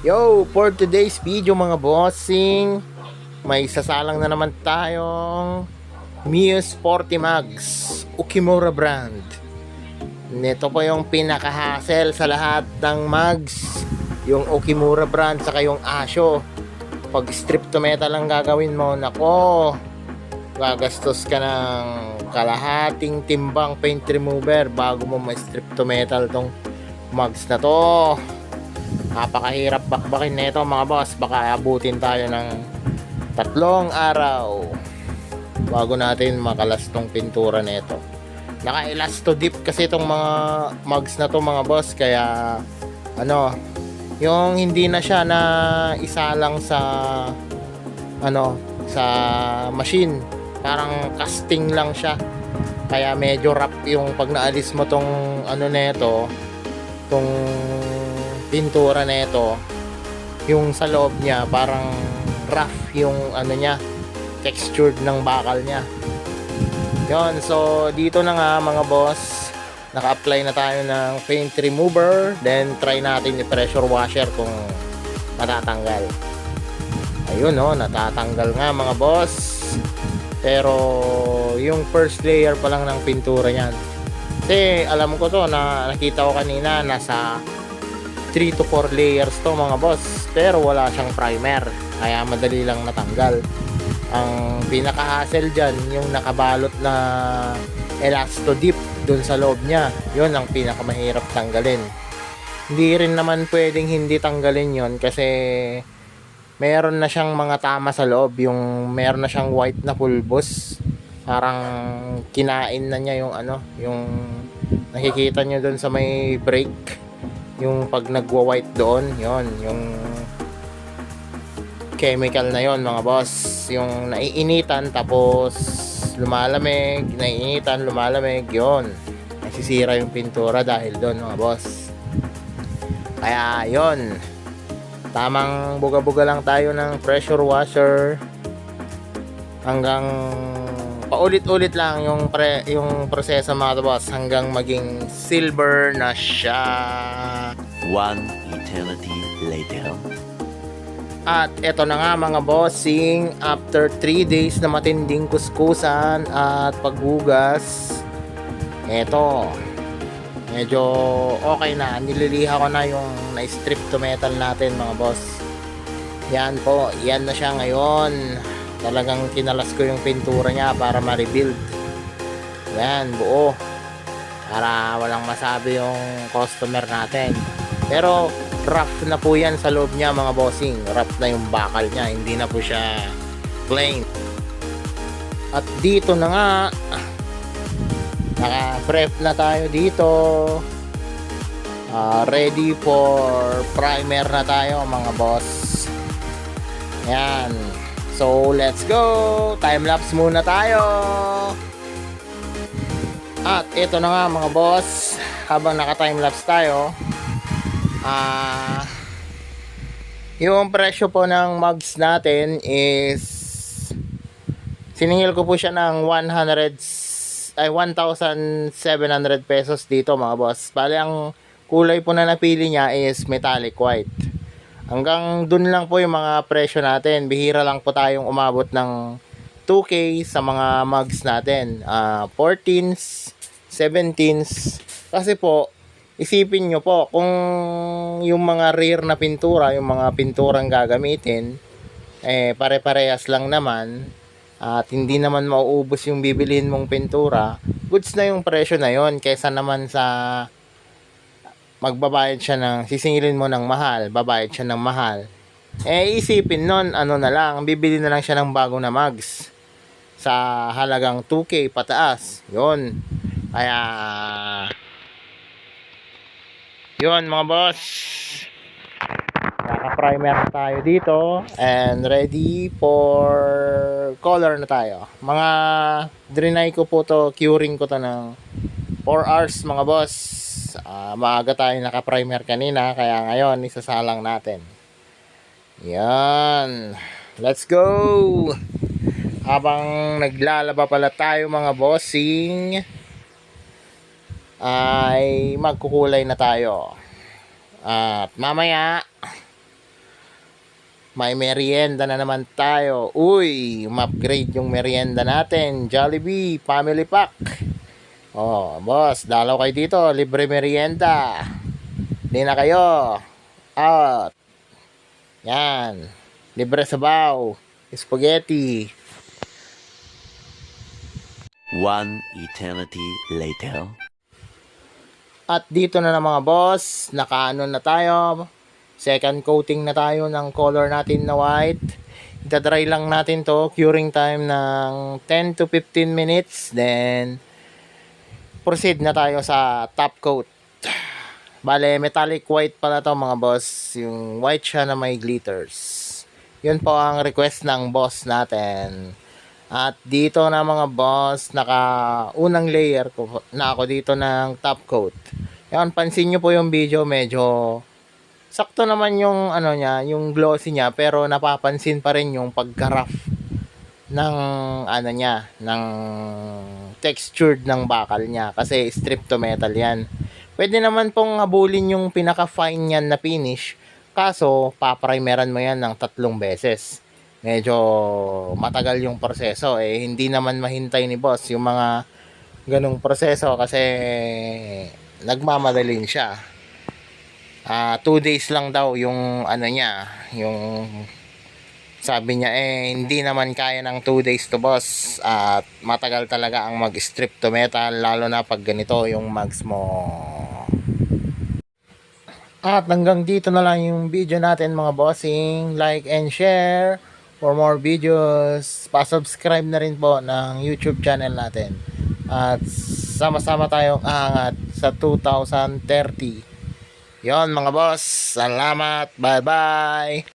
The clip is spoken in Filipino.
Yo, for today's video mga bossing, may sasalang na naman tayong Muse 40 Mags Ukimura brand. Nito po yung pinaka-hassle sa lahat ng mags, yung Ukimura brand saka yung Asho. Pag strip to metal ang gagawin mo, nako, gagastos ka ng kalahating timbang paint remover bago mo ma-strip to metal tong mags na to. Napakahirap bakbakin nito mga boss. Baka abutin tayo ng 3 araw bago natin makalas tong pintura nito. Naka-elasto dip kasi itong mga mugs na to mga boss. Kaya yung hindi na siya na isa lang sa sa machine. Parang casting lang siya. Kaya medyo rough yung pag naalis mo tong nito, tong pintura na ito, yung sa loob niya parang rough yung niya, textured ng bakal niya. Yon, so dito na nga mga boss, naka-apply na tayo ng paint remover, then try natin yung pressure washer kung matatanggal. Ayun natatanggal nga mga boss, pero yung first layer pa lang ng pintura niyan. Kasi alam ko to, na nakita ko kanina nasa 3 to 4 layers to mga boss, pero wala siyang primer, kaya madali lang natanggal. Ang pinaka-hassle dyan yung nakabalot na elasto dip dun sa loob niya, yun ang pinakamahirap tanggalin. Hindi rin naman pwedeng hindi tanggalin yon kasi meron na siyang mga tama sa loob, yung meron na siyang white na pulbos, parang kinain na niya yung yung nakikita nyo dun sa may brake, yung pag nagwa-white doon, yon yung chemical na yon mga boss, yung naiinitan tapos lumalamig, naiinitan, lumalamig, yon nasisira yung pintura dahil doon mga boss. Kaya yon, tamang buga-buga lang tayo ng pressure washer hanggang paulit-ulit lang yung proseso mga boss hanggang maging silver na siya. One eternity later. At eto na nga mga bossing, after 3 days na matinding kuskusan at paghugas, eto, medyo okay na. Nililiha ko na yung na-strip to metal natin mga boss. Yan po, yan na siya ngayon. Talagang kinalas ko yung pintura niya para ma-rebuild. Yan, buo, para walang masabi yung customer natin. Pero rough na po yan sa loob niya mga bossing. Rough na yung bakal niya, hindi na po siya plain. At dito na nga, naka-prep na tayo dito. Ready for primer na tayo mga boss. Yan. So let's go, time lapse muna tayo. At ito na nga mga boss, habang naka time lapse tayo, yung presyo po ng mugs natin is siningil ko po siya ng 1,700 pesos dito mga boss. Bali ang kulay po na napili niya is metallic white. Hanggang dun lang po yung mga presyo natin. Bihira lang po tayong umabot ng 2K sa mga mugs natin. 14s, 17s. Kasi po, isipin nyo po, kung yung mga rear na pintura, yung mga pinturang gagamitin, pare-parehas lang naman, at hindi naman mauubos yung bibilihin mong pintura, goods na yung presyo na yon, kaysa naman sa magbabayad siya ng, sisingilin mo ng mahal, babayad siya ng mahal. Isipin nun, na lang, bibili na lang siya ng bago na mugs sa halagang 2K pataas. Yon. Kaya yon mga boss, naka-primer na tayo dito and ready for color na tayo. Mga drenay ko po to, curing ko to ng 4 hours mga boss. Maaga tayo naka-primer kanina, kaya ngayon isasalang natin. Yan, let's go. Habang naglalaba pala tayo mga bossing, ay magkukulay na tayo. At mamaya may merienda na naman tayo. Uy, upgrade yung merienda natin. Jollibee Family Pack. Oh, boss, dalaw kayo dito. Libre merienda. Hindi na kayo. Out. Yan. Libre sabaw. Spaghetti. One eternity later. At dito na mga boss, nakaano na tayo. Second coating na tayo ng color natin na white. Itadry lang natin to, curing time ng 10 to 15 minutes. Then, proceed na tayo sa top coat. Bale, metallic white pala to mga boss. Yung white siya na may glitters. Yun po ang request ng boss natin. At dito na mga boss, unang layer ko na ako dito ng top coat. Yan, pansin nyo po yung video, medyo sakto naman yung ano niya, yung glossy niya, pero napapansin pa rin yung pagka-rough ng ano niya, ng textured ng bakal niya kasi strip to metal yan. Pwede naman pong habulin yung pinaka-fine niyan na finish, kaso paprimeran mo yan ng 3 beses. Medyo matagal yung proseso hindi naman mahintay ni boss yung mga ganong proseso kasi nagmamadalin siya. 2 days lang daw yung ano niya, yung sabi niya hindi naman kaya ng 2 days to boss at matagal talaga ang mag-strip to metal lalo na pag ganito yung mags mo. At hanggang dito na lang yung video natin mga bossing. Like and share for more videos. Pa-subscribe na rin po ng YouTube channel natin. At sama-sama tayong aangat sa 2030. Yon mga boss. Salamat. Bye-bye.